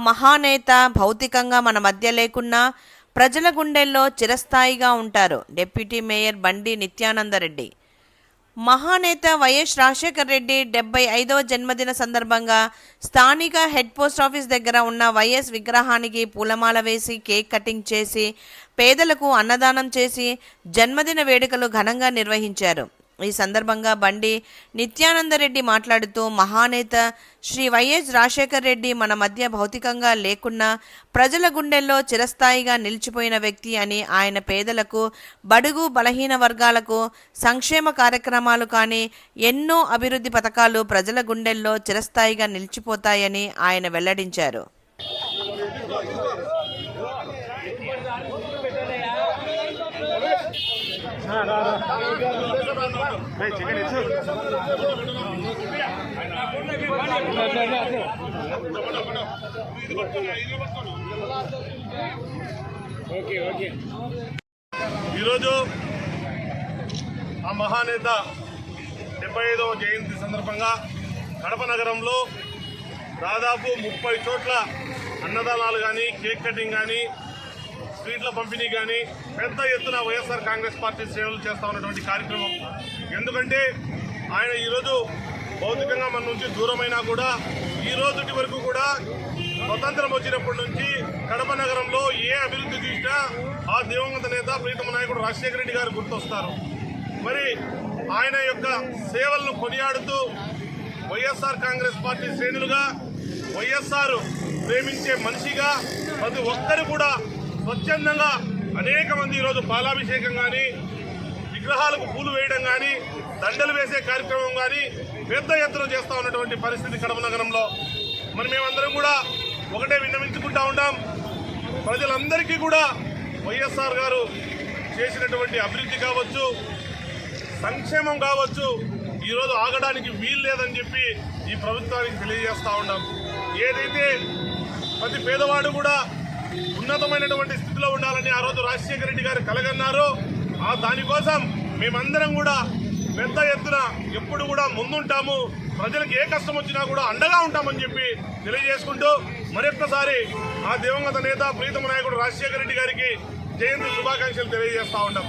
మహానేత భౌతికంగా మన మధ్య లేకున్నా ప్రజల గుండెల్లో చిరస్థాయిగా ఉంటారు. డిప్యూటీ మేయర్ బండి నిత్యానందరెడ్డి. మహానేత వైఎస్ రాజశేఖర్ రెడ్డి 75వ జన్మదిన సందర్భంగా స్థానిక హెడ్ పోస్ట్ ఆఫీస్ దగ్గర ఉన్న వైఎస్ విగ్రహానికి పూలమాల వేసి కేక్ కటింగ్ చేసి పేదలకు అన్నదానం చేసి జన్మదిన వేడుకలు ఘనంగా నిర్వహించారు. ఈ సందర్భంగా బండి నిత్యానందరెడ్డి మాట్లాడుతూ మహానేత శ్రీ వైఎస్ రాజశేఖర్ రెడ్డి మన మధ్య భౌతికంగా లేకున్నా ప్రజల గుండెల్లో చిరస్థాయిగా నిలిచిపోయిన వ్యక్తి అని, ఆయన పేదలకు బడుగు బలహీన వర్గాలకు సంక్షేమ కార్యక్రమాలు కానీ ఎన్నో అభివృద్ధి పథకాలు ప్రజల గుండెల్లో చిరస్థాయిగా నిలిచిపోతాయని ఆయన వెల్లడించారు. ఈరోజు ఆ మహానేత 75వ జయంతి సందర్భంగా కడప నగరంలో దాదాపు 30 చోట్ల అన్నదానాలు కానీ, కేక్ కటింగ్ కానీ, స్వీట్ల పంపిణీ కానీ పెద్ద ఎత్తున వైఎస్ఆర్ కాంగ్రెస్ పార్టీ సేవలు చేస్తూ ఉన్నటువంటి కార్యక్రమం. ఎందుకంటే ఆయన ఈరోజు భౌతికంగా మన నుంచి దూరమైనా కూడా ఈ రోజుటి వరకు కూడా స్వతంత్రం వచ్చినప్పటి నుంచి కడప నగరంలో ఏ అభివృద్ధి చూసినా ఆ దివంగత నేత ప్రీతమ నాయకుడు రాజశేఖర రెడ్డి గారు గుర్తొస్తారు. మరి ఆయన యొక్క సేవలను కొనియాడుతూ వైఎస్ఆర్ కాంగ్రెస్ పార్టీ శ్రేణులుగా వైఎస్ఆర్ ప్రేమించే మనిషిగా ప్రతి ఒక్కరు కూడా స్వచ్ఛందంగా అనేక మంది ఈరోజు పాలాభిషేకం కానీ, విగ్రహాలకు పూలు వేయడం కానీ, దండలు వేసే కార్యక్రమం కానీ పెద్ద ఎత్తున చేస్తూ ఉన్నటువంటి పరిస్థితి కడప నగరంలో. మరి మేమందరం కూడా ఒకటే విన్నవించుకుంటా ఉంటాం, ప్రజలందరికీ కూడా వైఎస్ఆర్ గారు చేసినటువంటి అభివృద్ధి కావచ్చు, సంక్షేమం కావచ్చు ఈరోజు ఆగడానికి వీలు లేదని చెప్పి ఈ ప్రభుత్వానికి తెలియజేస్తూ ఉన్నాం. ఏదైతే ప్రతి పేదవాడు కూడా ఉన్నతమైనటువంటి స్థితిలో ఉండాలని ఆ రోజు రాజశేఖర రెడ్డి గారు కలగన్నారో ఆ దానికోసం మేమందరం కూడా పెద్ద ఎత్తున ఎప్పుడు కూడా ముందుంటాము, ప్రజలకు ఏ కష్టం వచ్చినా కూడా అండగా ఉంటామని చెప్పి తెలియజేసుకుంటూ మరొక్కసారి ఆ దివంగత నేత ప్రీతమ నాయకుడు రాజశేఖర రెడ్డి గారికి జయంతి శుభాకాంక్షలు తెలియజేస్తా ఉంటాం.